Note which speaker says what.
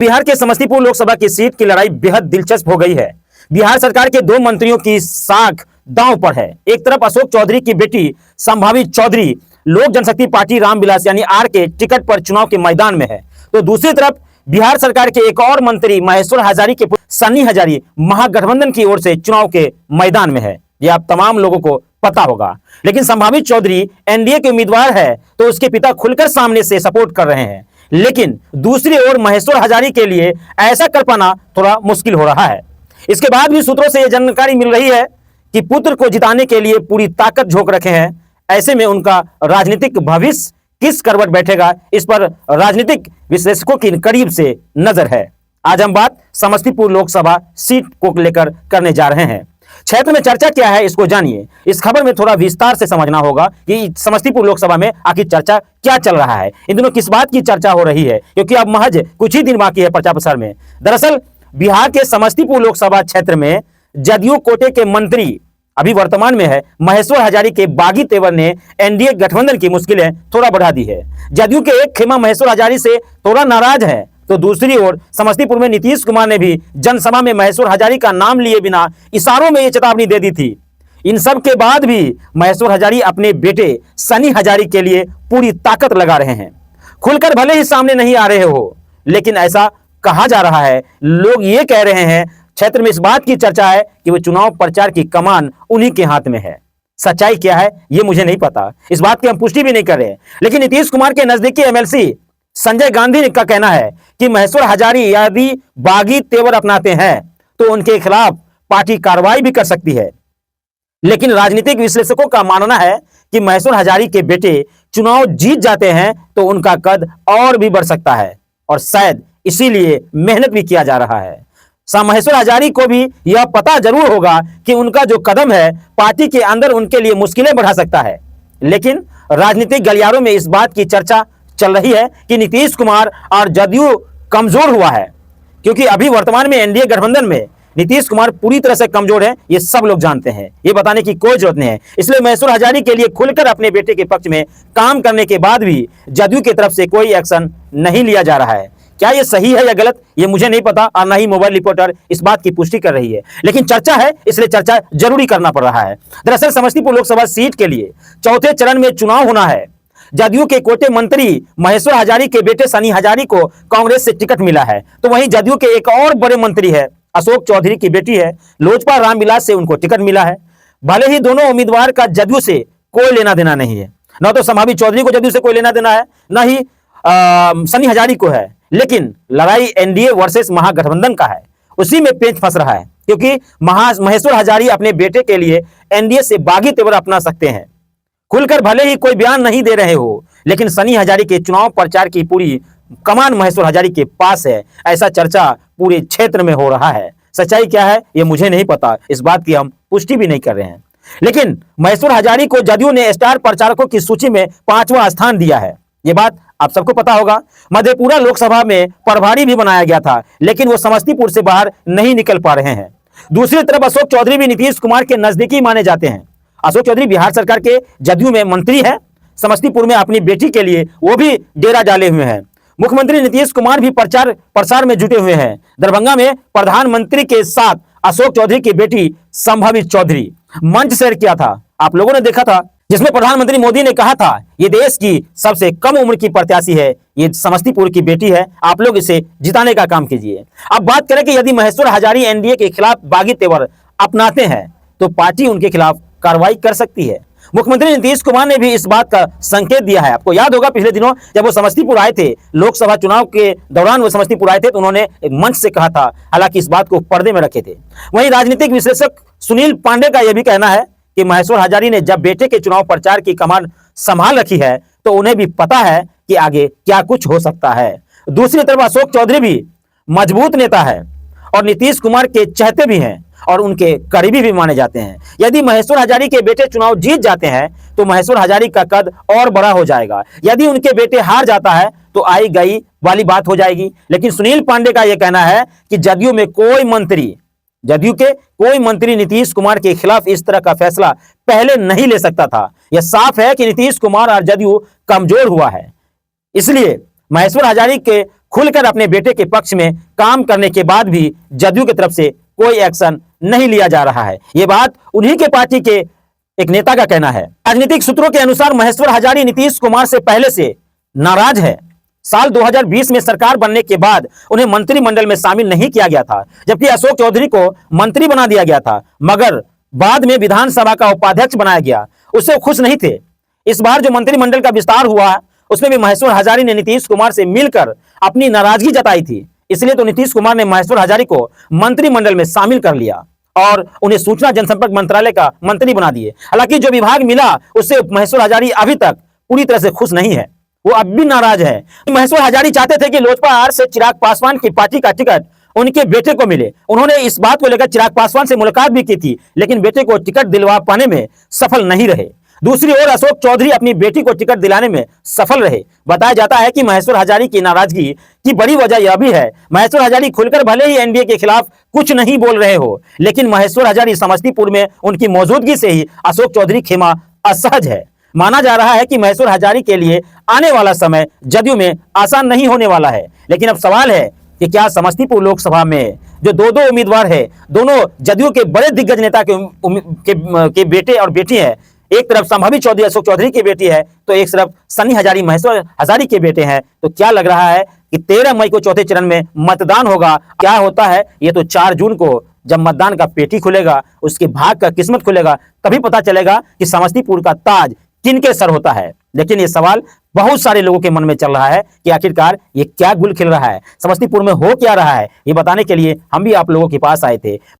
Speaker 1: बिहार के समस्तीपुर लोकसभा की सीट की लड़ाई बेहद दिलचस्प हो गई है। बिहार सरकार के दो मंत्रियों की साख दांव पर है। एक तरफ अशोक चौधरी की बेटी संभावित चौधरी लोक जनशक्ति पार्टी रामविलास यानी आर के टिकट पर चुनाव के मैदान में है, तो दूसरी तरफ बिहार सरकार के एक और मंत्री महेश्वर हजारी के पुत्र सन्नी हजारी महागठबंधन की ओर से चुनाव के मैदान में है। यह आप तमाम लोगों को पता होगा। लेकिन संभावित चौधरी एनडीए के उम्मीदवार है, तो उसके पिता खुलकर सामने से सपोर्ट कर रहे हैं। लेकिन दूसरी ओर महेश्वर हजारी के लिए ऐसा कर पाना थोड़ा मुश्किल हो रहा है। इसके बाद भी सूत्रों से यह जानकारी मिल रही है कि पुत्र को जिताने के लिए पूरी ताकत झोंक रखे हैं। ऐसे में उनका राजनीतिक भविष्य किस करवट बैठेगा, इस पर राजनीतिक विश्लेषकों की करीब से नजर है। आज हम बात समस्तीपुर लोकसभा सीट को लेकर करने जा रहे हैं। क्षेत्र में चर्चा क्या है, इसको जानिए। इस खबर में थोड़ा विस्तार से समझना होगा कि समस्तीपुर लोकसभा में आखिर चर्चा क्या चल रहा है, इन दिनों किस बात की चर्चा हो रही है, क्योंकि अब महज कुछ ही दिन बाकी है प्रचार प्रसार में। दरअसल बिहार के समस्तीपुर लोकसभा क्षेत्र में जदयू कोटे के मंत्री अभी वर्तमान में है महेश्वर हजारी के बागी तेवर ने एनडीए गठबंधन की मुश्किलें थोड़ा बढ़ा दी है। जदयू के एक खेमा महेश्वर हजारी से थोड़ा नाराज है, तो दूसरी ओर समस्तीपुर में नीतीश कुमार ने भी जनसभा में महेश्वर हजारी का नाम लिए बिना इशारों में यह चेतावनी दे दी थी। इन सब के बाद भी महेश्वर हजारी अपने बेटे सनी हजारी के लिए पूरी ताकत लगा रहे हैं। खुलकर भले ही सामने नहीं आ रहे हो, लेकिन ऐसा कहा जा रहा है, लोग ये कह रहे हैं, क्षेत्र में इस बात की चर्चा है कि वो चुनाव प्रचार की कमान उन्हीं के हाथ में है। सच्चाई क्या है ये मुझे नहीं पता, इस बात की हम पुष्टि भी नहीं कर रहे। लेकिन नीतीश कुमार के नजदीकी एमएलसी संजय गांधी का कहना है कि महेश्वर हजारी यदि बागी तेवर अपनाते हैं तो उनके खिलाफ पार्टी कार्रवाई भी कर सकती है। लेकिन राजनीतिक विश्लेषकों का मानना है कि महेश्वर हजारी के बेटे चुनाव जीत जाते हैं तो उनका कद और भी बढ़ सकता है, और शायद इसीलिए मेहनत भी किया जा रहा है। महेश्वर हजारी को भी यह पता जरूर होगा कि उनका जो कदम है पार्टी के अंदर उनके लिए मुश्किलें बढ़ा सकता है। लेकिन राजनीतिक गलियारों में इस बात की चर्चा चल रही है कि नीतीश कुमार और जदयू कमजोर हुआ है, क्योंकि अभी वर्तमान में एनडीए गठबंधन में नीतीश कुमार पूरी तरह से कमजोर है। ये सब लोग जानते हैं, ये बताने की कोई जरूरत नहीं है। इसलिए महेश्वर हजारी के लिए खुलकर अपने बेटे के पक्ष में काम करने के बाद भी जदयू की तरफ से कोई एक्शन नहीं लिया जा रहा है। क्या ये सही है या गलत, ये मुझे नहीं पता, और ना ही मोबाइल रिपोर्टर इस बात की पुष्टि कर रही है। लेकिन चर्चा है, इसलिए चर्चा जरूरी करना पड़ रहा है। दरअसल समस्तीपुर लोकसभा सीट के लिए चौथे चरण में चुनाव होना है। जदयू के कोटे मंत्री महेश्वर हजारी के बेटे सनी हजारी को कांग्रेस से टिकट मिला है, तो वहीं जदयू के एक और बड़े मंत्री है अशोक चौधरी की बेटी है लोजपा रामविलास से उनको टिकट मिला है। भले ही दोनों उम्मीदवार का जदयू से कोई लेना देना नहीं है, न तो संभावित चौधरी को जदयू से कोई लेना देना है, न ही सनी हजारी को है, लेकिन लड़ाई एनडीए वर्सेस महागठबंधन का है। उसी में पेंच फंस रहा है, क्योंकि महेश्वर हजारी अपने बेटे के लिए एनडीए से बागी तेवर अपना सकते हैं। खुलकर भले ही कोई बयान नहीं दे रहे हो, लेकिन सनी हजारी के चुनाव प्रचार की पूरी कमान महेश्वर हजारी के पास है, ऐसा चर्चा पूरे क्षेत्र में हो रहा है। सच्चाई क्या है ये मुझे नहीं पता, इस बात की हम पुष्टि भी नहीं कर रहे हैं। लेकिन महेश्वर हजारी को जदयू ने स्टार प्रचारकों की सूची में 5वां स्थान दिया है, ये बात आप सबको पता होगा। मधेपुरा लोकसभा में प्रभारी भी बनाया गया था, लेकिन वो समस्तीपुर से बाहर नहीं निकल पा रहे हैं। दूसरी तरफ अशोक चौधरी भी नीतीश कुमार के नजदीकी माने जाते हैं। अशोक चौधरी बिहार सरकार के जदयू में मंत्री है। समस्तीपुर में अपनी बेटी के लिए वो भी डेरा डाले हुए हैं। मुख्यमंत्री नीतीश कुमार भी प्रचार प्रसार में जुटे हुए हैं। दरभंगा में प्रधानमंत्री के साथ अशोक चौधरी की बेटी संभावित चौधरी मंच शेयर किया था, आप लोगों ने देखा था, जिसमें प्रधानमंत्री मोदी ने कहा था ये देश की सबसे कम उम्र की प्रत्याशी है, ये समस्तीपुर की बेटी है, आप लोग इसे जिताने का काम कीजिए। अब बात करें कि यदि महेश्वर हजारी एनडीए के खिलाफ बागी तेवर अपनाते हैं तो पार्टी उनके खिलाफ कार्रवाई कर सकती है। मुख्यमंत्री नीतीश कुमार ने भी इस बात का संकेत दिया है। आपको याद होगा पिछले दिनों जब वो समस्तीपुर आए थे, लोकसभा चुनाव के दौरान वो समस्तीपुर आए थे, तो उन्होंने एक मंच से कहा था, हालांकि इस बात को पर्दे में रखे थे। वहीं राजनीतिक विश्लेषक सुनील पांडे का यह भी कहना है कि महेश्वर हजारी ने जब बेटे के चुनाव प्रचार की कमान संभाल रखी है तो उन्हें भी पता है कि आगे क्या कुछ हो सकता है। दूसरी तरफ अशोक चौधरी भी मजबूत नेता है और नीतीश कुमार के चहेते भी हैं और उनके करीबी भी माने जाते हैं। यदि महेश्वर हजारी के बेटे चुनाव जीत जाते हैं तो महेश्वर हजारी का कद और बड़ा हो जाएगा। यदि उनके बेटे हार जाता है तो आई गई वाली बात हो जाएगी। लेकिन सुनील पांडे का यह कहना है कि जदयू के कोई मंत्री नीतीश कुमार के खिलाफ इस तरह का फैसला पहले नहीं ले सकता था। यह साफ है कि नीतीश कुमार और जदयू कमजोर हुआ है, इसलिए महेश्वर हजारी के खुलकर अपने बेटे के पक्ष में काम करने के बाद भी जदयू की तरफ से कोई एक्शन नहीं लिया जा रहा है। ये बात उन्हीं के पार्टी के एक नेता का कहना है। राजनीतिक सूत्रों के अनुसार महेश्वर हजारी नीतीश कुमार से पहले से नाराज है। साल 2020 में सरकार बनने के बाद उन्हें मंत्रिमंडल में शामिल नहीं किया गया था, जबकि अशोक चौधरी को मंत्री बना दिया गया था, मगर बाद में विधानसभा का उपाध्यक्ष बनाया गया। उससे खुश नहीं थे। इस बार जो मंत्रिमंडल का विस्तार हुआ उसमें भी महेश्वर हजारी ने नीतीश कुमार से मिलकर अपनी नाराजगी जताई थी। इसलिए तो नीतीश कुमार ने महेश्वर हजारी को मंत्रिमंडल में शामिल कर लिया और उन्हें सूचना जनसंपर्क मंत्रालय का मंत्री बना दिए। हालांकि जो विभाग मिला उससे महेश्वर हजारी अभी तक पूरी तरह से खुश नहीं है, वो अब भी नाराज है। महेश्वर हजारी चाहते थे कि लोजपा से चिराग पासवान की पार्टी का टिकट उनके बेटे को मिले। उन्होंने इस बात को लेकर चिराग पासवान से मुलाकात भी की थी, लेकिन बेटे को टिकट दिलवा पाने में सफल नहीं रहे। दूसरी ओर अशोक चौधरी अपनी बेटी को टिकट दिलाने में सफल रहे। बताया जाता है कि महेश्वर हजारी की नाराजगी की बड़ी वजह यह भी है, महेश्वर हजारी खुलकर भले ही एनडीए के खिलाफ कुछ नहीं बोल रहे हो, लेकिन महेश्वर हजारी समस्तीपुर में उनकी मौजूदगी से ही अशोक चौधरी खेमा असहज है। माना जा रहा है कि महेश्वर हजारी के लिए आने वाला समय जदयू में आसान नहीं होने वाला है। लेकिन अब सवाल है कि क्या समस्तीपुर लोकसभा में जो दो उम्मीदवार है, दोनों जदयू के बड़े दिग्गज नेता के बेटे और बेटी है। एक तरफ संभावी चौधरी अशोक चौधरी की बेटी है, तो एक तरफ सनी हजारी महेश्वर हजारी के बेटे हैं। तो क्या लग रहा है कि 13 मई को चौथे चरण में मतदान होगा? क्या होता है ये तो 4 जून को जब मतदान का पेटी खुलेगा, उसके भाग का किस्मत खुलेगा, तभी पता चलेगा कि समस्तीपुर का ताज किनके सर होता है। लेकिन ये सवाल बहुत सारे लोगों के मन में चल रहा है कि आखिरकार ये क्या गुल खिल रहा है, समस्तीपुर में हो क्या रहा है। ये बताने के लिए हम भी आप लोगों के पास आए थे।